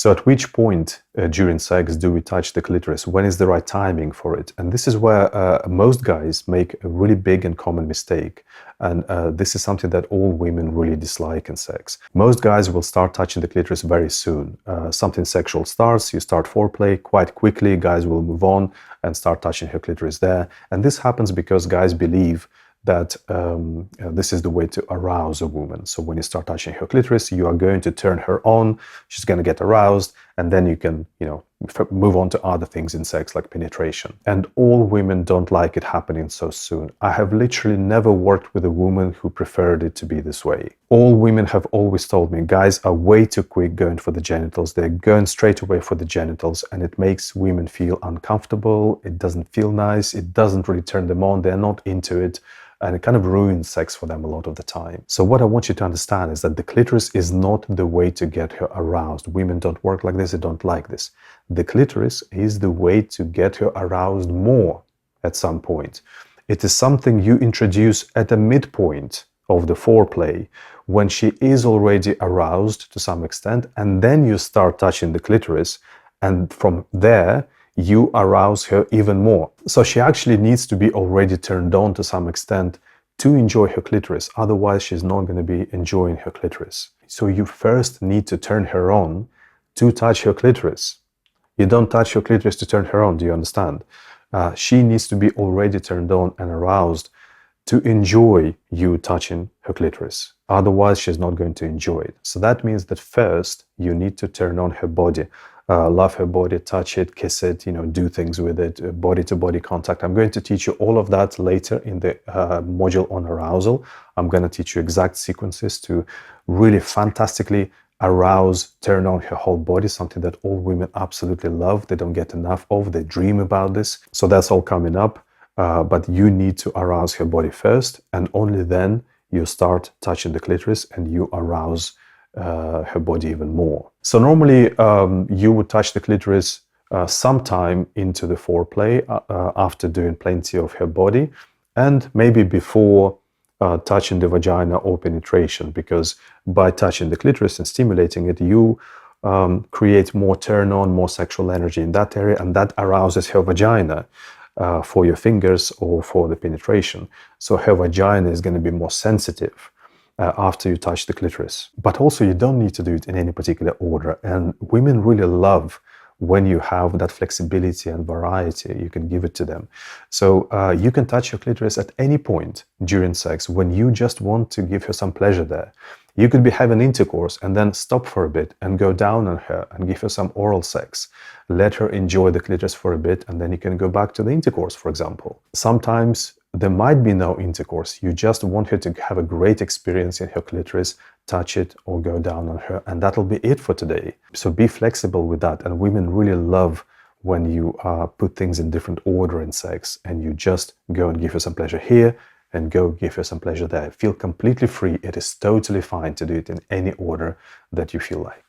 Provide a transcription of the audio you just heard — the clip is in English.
So at which point during sex do we touch the clitoris? When is the right timing for it? And this is where most guys make a really big and common mistake. And this is something that all women really dislike in sex. Most guys will start touching the clitoris very soon. Something sexual starts, you start foreplay, quite quickly guys will move on and start touching her clitoris there. And this happens because guys believe that this is the way to arouse a woman. So when you start touching her clitoris, you are going to turn her on, she's going to get aroused, and then you can, move on to other things in sex like penetration. And all women don't like it happening so soon. I have literally never worked with a woman who preferred it to be this way. All women have always told me, guys are way too quick going for the genitals. They're going straight away for the genitals, and it makes women feel uncomfortable. It doesn't feel nice. It doesn't really turn them on. They're not into it. And it kind of ruins sex for them a lot of the time. So what I want you to understand is that the clitoris is not the way to get her aroused. Women don't work like this, they don't like this. The clitoris is the way to get her aroused more at some point. It is something you introduce at a midpoint of the foreplay when she is already aroused to some extent, and then you start touching the clitoris, and from there you arouse her even more. So she actually needs to be already turned on to some extent to enjoy her clitoris. Otherwise, she's not going to be enjoying her clitoris. So you first need to turn her on to touch her clitoris. You don't touch her clitoris to turn her on, do you understand? She needs to be already turned on and aroused to enjoy you touching her clitoris. Otherwise, she's not going to enjoy it. So that means that first, you need to turn on her body. Love her body, touch it, kiss it, do things with it, body-to-body contact. I'm going to teach you all of that later in the module on arousal. I'm going to teach you exact sequences to really fantastically arouse, turn on her whole body, something that all women absolutely love. They don't get enough of, they dream about this. So that's all coming up. But you need to arouse her body first, and only then you start touching the clitoris and you arouse her body even more. So normally you would touch the clitoris sometime into the foreplay after doing plenty of her body, and maybe before touching the vagina or penetration, because by touching the clitoris and stimulating it, you create more turn on, more sexual energy in that area, and that arouses her vagina for your fingers or for the penetration. So her vagina is going to be more sensitive after you touch the clitoris. But also you don't need to do it in any particular order. And women really love when you have that flexibility and variety, you can give it to them. So you can touch your clitoris at any point during sex when you just want to give her some pleasure there. You could be having intercourse and then stop for a bit and go down on her and give her some oral sex. Let her enjoy the clitoris for a bit, and then you can go back to the intercourse, for example. Sometimes there might be no intercourse. You just want her to have a great experience in her clitoris, touch it or go down on her, and that'll be it for today. So be flexible with that. And women really love when you put things in different order in sex, and you just go and give her some pleasure here and go give her some pleasure there. Feel completely free. It is totally fine to do it in any order that you feel like.